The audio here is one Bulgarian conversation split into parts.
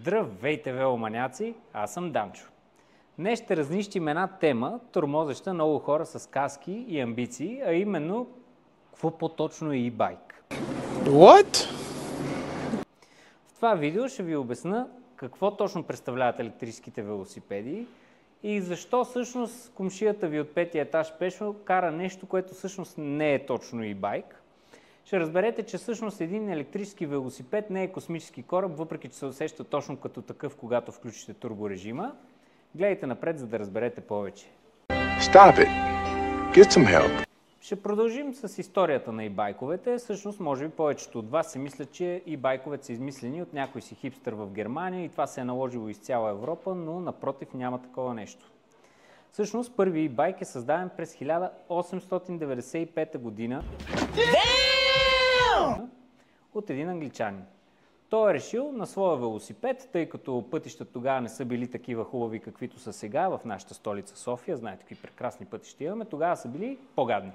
Здравейте, веломаняци! Аз съм Данчо. Днес ще разнищим една тема, тормозеща много хора с каски и амбиции, а именно какво по-точно е e-bike. What? В това видео ще ви обясна какво точно представляват електрическите велосипеди и защо всъщност комшията ви от петия етаж пешо кара нещо, което всъщност не е точно e-bike. Ще разберете, че всъщност един електрически велосипед не е космически кораб, въпреки че се усеща точно като такъв, когато включите турборежима. Гледайте напред, за да разберете повече. Stop it. Get some help. Ще продължим с историята на e-байковете. Всъщност, може би повечето от вас си мислят, че e-байковете са измислени от някой си хипстър в Германия и това се е наложило из цяла Европа, но напротив няма такова нещо. Всъщност, първи e-байк е създаден през 1895 година от един англичанин. Той е решил на своя велосипед, тъй като пътища тогава не са били такива хубави, каквито са сега в нашата столица София, знаете какви прекрасни пътища имаме, тогава са били по-гадни.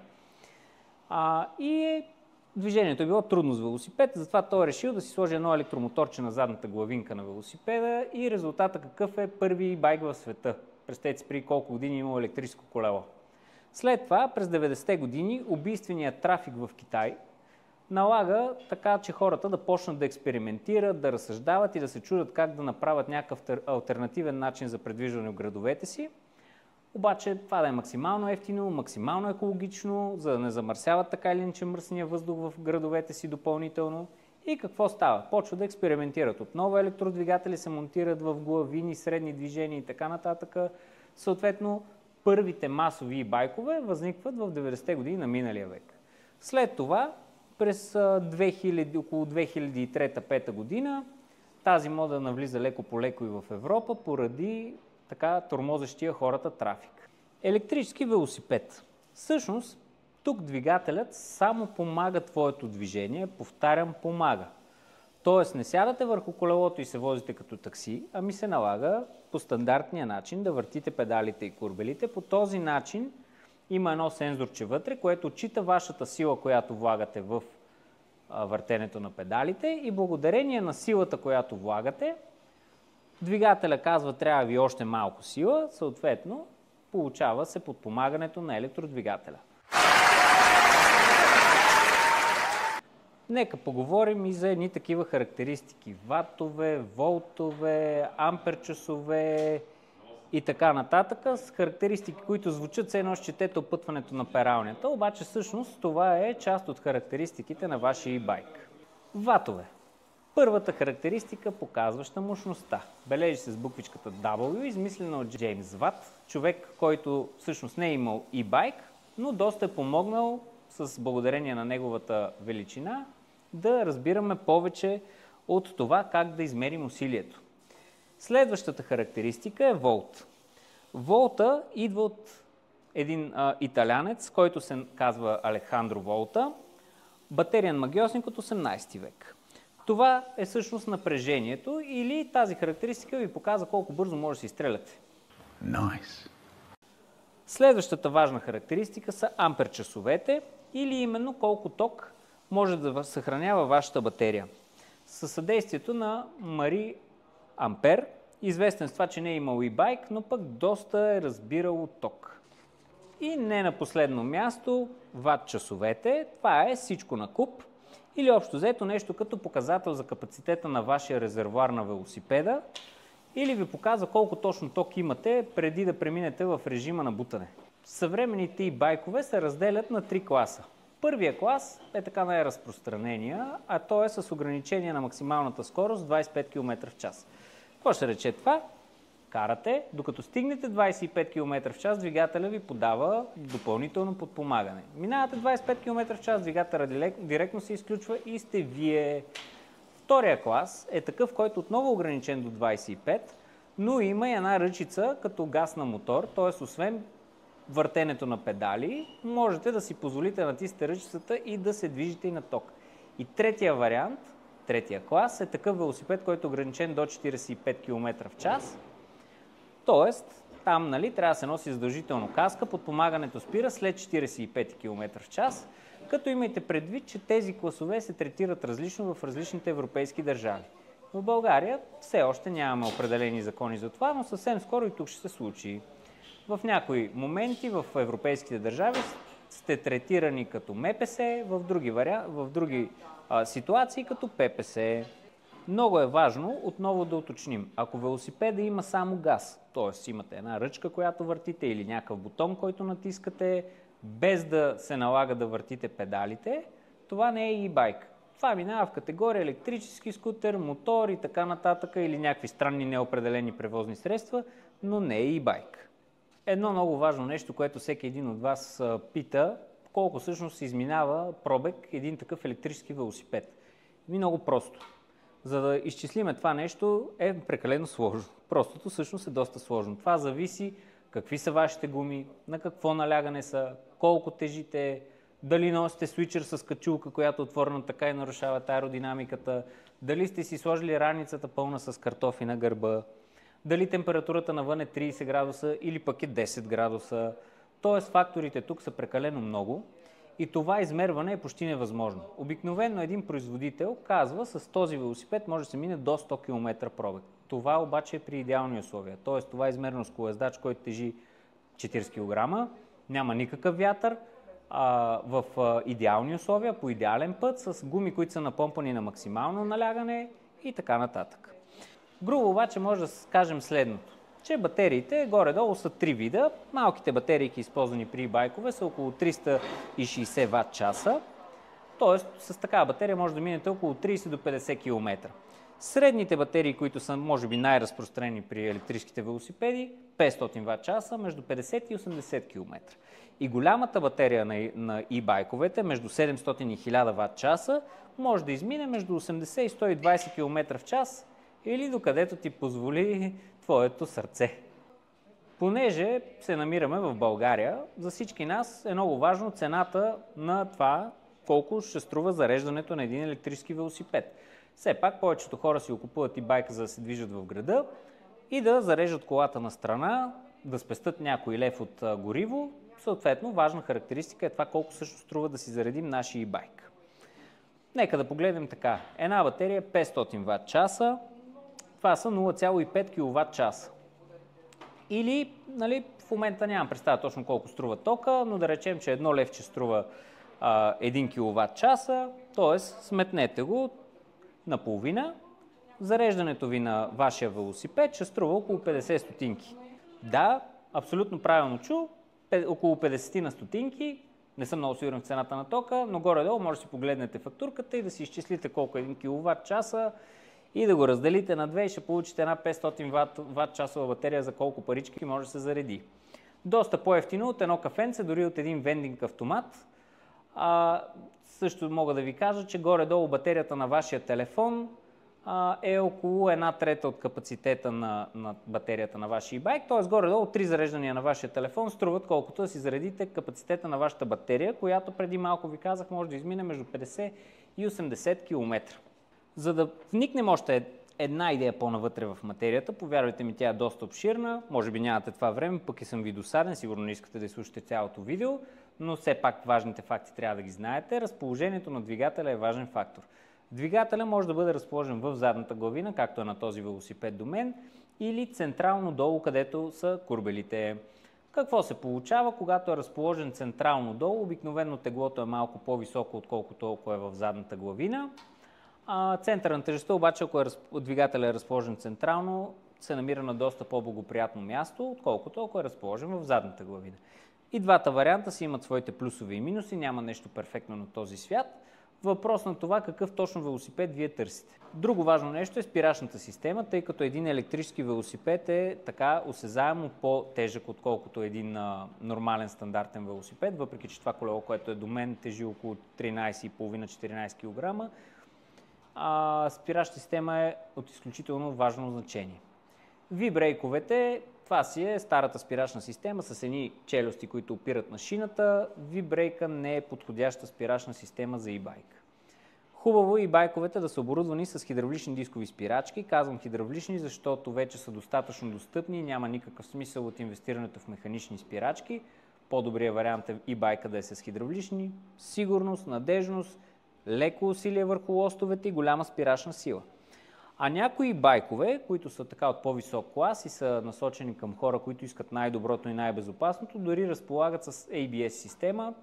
Движението е било трудно с велосипед, затова той е решил да си сложи едно електромоторче на задната главинка на велосипеда и резултата какъв е първи байк в света. Представете си преди колко години имало електрическо колело. След това, през 90-те години, убийственият трафик в Китай налага така, че хората да почнат да експериментират, да разсъждават и да се чудят как да направят някакъв алтернативен начин за предвижване в градовете си. Обаче това да е максимално ефтино, максимално екологично, за да не замърсяват така или иначе мръсния въздух в градовете си допълнително. И какво става? Почват да експериментират. Отново електродвигатели се монтират в главини, средни движения и така нататък. Съответно, първите масови байкове възникват в 90-те години на миналия век. След това, през около 2003-2005 година, тази мода навлиза леко по леко и в Европа, поради така тормозещия хората трафик. Електрически велосипед. Всъщност, тук двигателят само помага твоето движение, повтарям, помага. Тоест не сядате върху колелото и се возите като такси, ами се налага по стандартния начин да въртите педалите и курбелите. По този начин има едно сензорче вътре, което отчита вашата сила, която влагате в въртенето на педалите и благодарение на силата, която влагате, двигателя казва, трябва ви още малко сила, съответно получава се подпомагането на електродвигателя. Нека поговорим и за едни такива характеристики. Ватове, волтове, амперчасове и така нататък, с характеристики, които звучат все едно счетете опътването на пералнята, обаче всъщност това е част от характеристиките на вашия e-байк. Ватове. Първата характеристика, показваща мощността. Бележи се с буквичката W, измислена от Джеймс Ват, човек, който всъщност не е имал e-байк, но доста е помогнал с благодарение на неговата величина да разбираме повече от това как да измерим усилието. Следващата характеристика е волт. Волта идва от един италянец, който се казва Алехандро Волта, батериен магиосник от 18 век. Това е всъщност напрежението или тази характеристика ви показва колко бързо може да се изстреляте. Nice. Следващата важна характеристика са амперчасовете или именно колко ток може да съхранява вашата батерия. Със съдействието на Мари Ампер, известен с това, че не е имал e-байк, но пък доста е разбирал от ток. И не на последно място, ватт-часовете. Това е всичко на куп или общо взето нещо като показател за капацитета на вашия резервоар на велосипеда или ви показва колко точно ток имате преди да преминете в режима на бутане. Съвременните e-байкове се разделят на 3 класа. Първия клас е така най-разпространения, а то е с ограничение на максималната скорост 25 км в час. Какво ще рече това? Карате, докато стигнете 25 км в час, двигателя ви подава допълнително подпомагане. Минавате 25 км в час, двигателя директно се изключва и сте вие. Втория клас е такъв, който отново е ограничен до 25, но има и една ръчица като газ на мотор, т.е. освен въртенето на педали, можете да си позволите да натиснете ръчицата и да се движите и на ток. И третия вариант, третия клас, е такъв велосипед, който е ограничен до 45 км в час. Тоест, там трябва да се носи задължително каска, подпомагането спира след 45 км в час, като имайте предвид, че тези класове се третират различно в различните европейски държави. В България все още нямаме определени закони за това, но съвсем скоро и тук ще се случи. В някои моменти в европейските държави сте третирани като МПС, в други ситуации като ППС. Много е важно отново да уточним. Ако велосипеда има само газ, т.е. имате една ръчка, която въртите или някакъв бутон, който натискате, без да се налага да въртите педалите, това не е e-bike. Това минава в категория електрически скутер, мотор и така нататък или някакви странни неопределени превозни средства, но не е e-bike. Едно много важно нещо, което всеки един от вас пита, колко всъщност изминава пробег един такъв електрически велосипед. Много просто. За да изчислиме това нещо е прекалено сложно. Простото всъщност е доста сложно. Това зависи какви са вашите гуми, на какво налягане са, колко тежите, дали носите свичер с качулка, която е отворена така и нарушава аеродинамиката, дали сте си сложили раницата пълна с картофи на гърба, дали температурата навън е 30 градуса или пък е 10 градуса. Тоест факторите тук са прекалено много и това измерване е почти невъзможно. Обикновено един производител казва, с този велосипед може да се мине до 100 км пробег. Това обаче е при идеални условия. Тоест това е измерено с колездач, който тежи 40 кг, няма никакъв вятър, в идеални условия, по идеален път, с гуми, които са напомпани на максимално налягане и така нататък. Грубо обаче може да кажем следното, че батериите горе-долу са три вида. Малките батерийки, използвани при байкове, са около 360 Вт часа, т.е. с такава батерия може да минете около 30 до 50 км. Средните батерии, които са може би най-разпространени при електрическите велосипеди, 500 Вт часа, между 50 и 80 км. И голямата батерия на e-байковете, между 700 и 1000 Вт часа, може да измине между 80 и 120 км в час или докъдето ти позволи твоето сърце. Понеже се намираме в България, за всички нас е много важно цената на това колко ще струва зареждането на един електрически велосипед. Все пак повечето хора си купуват e-байка, за да се движат в града и да зареждат колата на страна, да спестят някой лев от гориво. Съответно, важна характеристика е това колко също струва да си заредим нашия e-байк. Нека да погледнем така. Една батерия 500 Вт часа, това са 0,5 кВт часа. Или, в момента нямам представа точно колко струва тока, но да речем, че едно левче струва 1 кВт часа, т.е. сметнете го наполовина. Зареждането ви на вашия велосипед ще струва около 50 стотинки. Да, абсолютно правилно чу, около 50 на стотинки. Не съм много сигурен в цената на тока, но горе-долу може да си погледнете фактурката и да си изчислите колко е 1 кВт часа и да го разделите на две и ще получите една 500 Вт часова батерия за колко парички може да се зареди. Доста по-евтино от едно кафенце, дори от един вендинг автомат. Също мога да ви кажа, че горе-долу батерията на вашия телефон е около 1/3 от капацитета на батерията на вашия e-байк, т.е. горе-долу 3 зареждания на вашия телефон струват колкото да си заредите капацитета на вашата батерия, която преди малко ви казах може да измине между 50 и 80 км. За да вникнем още една идея по-навътре в материята, повярвайте ми, тя е доста обширна, може би нямате това време, пък и съм ви досаден, сигурно не искате да изслушате цялото видео, но все пак важните факти трябва да ги знаете. Разположението на двигателя е важен фактор. Двигателя може да бъде разположен в задната главина, както е на този велосипед до мен, или централно долу, където са курбелите. Какво се получава, когато е разположен централно долу? Обикновено теглото е малко по-високо, отколкото ако е в задната главина. Центъра на тежестта обаче, ако двигателя е разположен централно, се намира на доста по-благоприятно място, отколкото ако е разположен в задната главина. И двата варианта си имат своите плюсове и минуси, няма нещо перфектно на този свят. Въпрос на това какъв точно велосипед вие търсите. Друго важно нещо е спирачната система, тъй като един електрически велосипед е така осезаемо по-тежък, отколкото един нормален стандартен велосипед, въпреки че това колело, което е до мен, тежи около 13,5-14 кг. Спирачната система е от изключително важно значение. V-брейковете, това си е старата спирачна система с едни челюсти, които опират на шината. V-брейка не е подходяща спирачна система за e-байк. Хубаво е e-байковете да са оборудвани с хидравлични дискови спирачки. Казвам хидравлични, защото вече са достатъчно достъпни и няма никакъв смисъл от инвестирането в механични спирачки. По-добрият вариант е e-байка да е с хидравлични. Сигурност, надежност, леко усилие върху лостовете и голяма спирачна сила. А някои байкове, които са така от по-висок клас и са насочени към хора, които искат най-доброто и най-безопасното, дори разполагат с ABS система.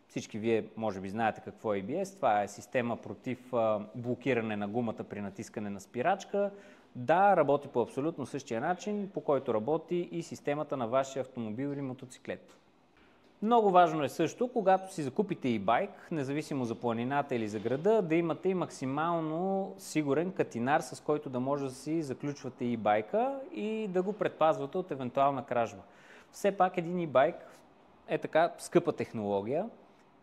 Всички вие може би знаете какво е ABS. Това е система против блокиране на гумата при натискане на спирачка. Да, работи по абсолютно същия начин, по който работи и системата на вашия автомобил или мотоциклет. Много важно е също, когато си закупите e-байк, независимо за планината или за града, да имате и максимално сигурен катинар, с който да може да си заключвате e-байка и да го предпазвате от евентуална кражба. Все пак един e-байк е така скъпа технология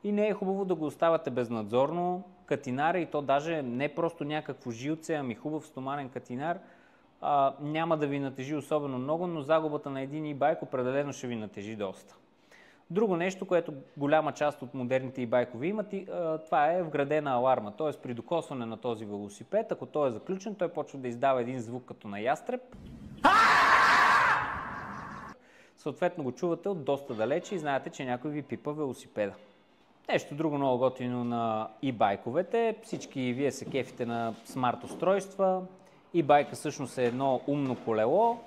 и не е хубаво да го оставате безнадзорно. Катинар, и то даже не просто някакво жилце, ами хубав стоманен катинар, няма да ви натежи особено много, но загубата на един e-байк определено ще ви натежи доста. Друго нещо, което голяма част от модерните e-байкови имат, това е вградена аларма. Т.е. при докосване на този велосипед, ако той е заключен, той почва да издава един звук като на ястреб. Съответно го чувате от доста далече и знаете, че някой ви пипа велосипеда. Нещо друго много готино на e-байковете. Всички вие се кефите на смарт устройства. E-байка всъщност е едно умно колело,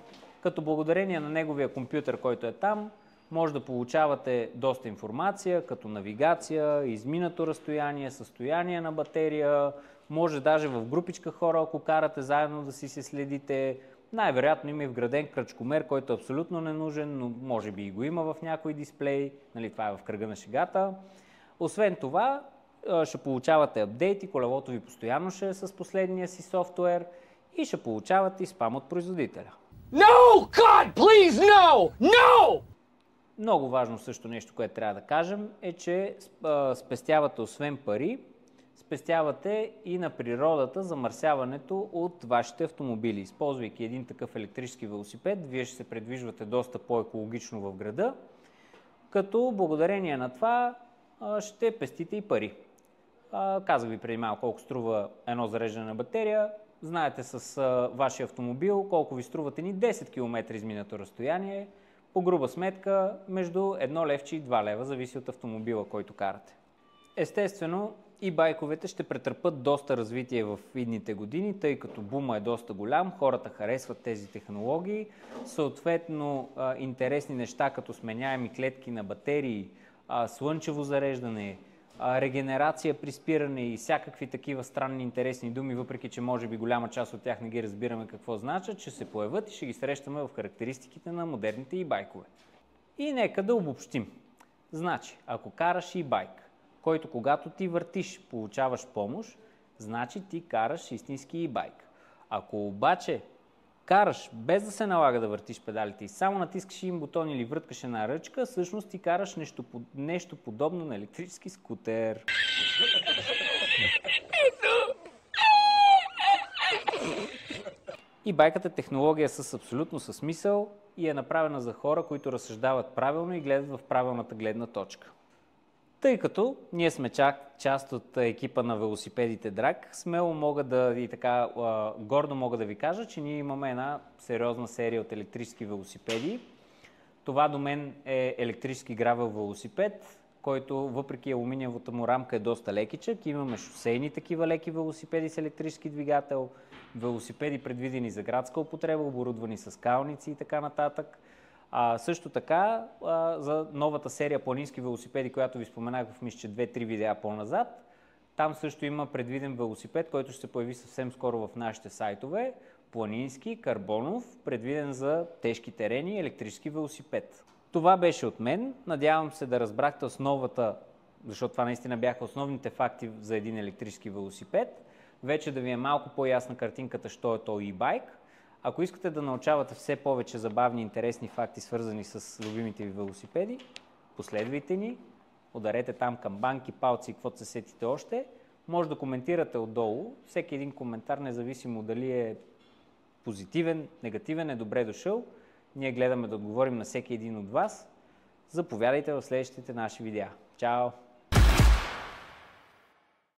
като благодарение на неговия компютър, който е там, може да получавате доста информация, като навигация, изминато разстояние, състояние на батерия, може даже в групичка хора, ако карате заедно, да си се следите. Най-вероятно има и вграден кръчкомер, който е абсолютно ненужен, но може би и го има в някой дисплей. Нали, това е в кръга на шегата. Освен това, ще получавате апдейти, колелото ви постоянно ще е с последния си софтуер и ще получавате и спам от производителя. No! God, please, no! No! Много важно също нещо, което трябва да кажем, е, че спестявате освен пари, спестявате и на природата замърсяването от вашите автомобили. Използвайки един такъв електрически велосипед, вие ще се предвижвате доста по-екологично в града, като благодарение на това ще пестите и пари. Казах ви преди малко колко струва едно зареждане на батерия. Знаете с вашия автомобил колко ви струват ни 10 км изминато разстояние. По груба сметка между 1 левче и 2 лева, зависи от автомобила, който карате. Естествено, и байковете ще претърпят доста развитие в идните години, тъй като бума е доста голям, хората харесват тези технологии. Съответно, интересни неща като сменяеми клетки на батерии, слънчево зареждане, регенерация при спиране и всякакви такива странни интересни думи, въпреки че може би голяма част от тях не ги разбираме какво значат, ще се появят и ще ги срещаме в характеристиките на модерните e-байкове. И нека да обобщим. Значи, ако караш e-байк, който когато ти въртиш получаваш помощ, значи ти караш истински e-байк. Ако обаче караш без да се налага да въртиш педалите и само натискаш един бутон или върткаш една ръчка, всъщност ти караш нещо подобно на електрически скутер. E-байката е технология с абсолютно със смисъл и е направена за хора, които разсъждават правилно и гледат в правилната гледна точка. Тъй като ние сме част от екипа на велосипедите Драг, смело мога да и така гордо мога да ви кажа, че ние имаме една сериозна серия от електрически велосипеди. Това до мен е електрически гравел велосипед, който въпреки алуминиевата му рамка е доста лекичък. Имаме шосейни такива леки велосипеди с електрически двигател, велосипеди предвидени за градска употреба, оборудвани с скалници и така нататък. Също така, за новата серия планински велосипеди, която ви споменах в мисля, 2-3 видеа по-назад, там също има предвиден велосипед, който ще се появи съвсем скоро в нашите сайтове. Планински, карбонов, предвиден за тежки терени, електрически велосипед. Това беше от мен. Надявам се да разбрахте основата, защото това наистина бяха основните факти за един електрически велосипед. Вече да ви е малко по-ясна картинката, що е то e-байк. Ако искате да научавате все повече забавни и интересни факти, свързани с любимите ви велосипеди, последвайте ни, ударете там камбанки, палци и каквото се сетите още. Може да коментирате отдолу. Всеки един коментар, независимо дали е позитивен, негативен, е добре дошъл. Ние гледаме да отговорим на всеки един от вас. Заповядайте в следващите наши видеа. Чао!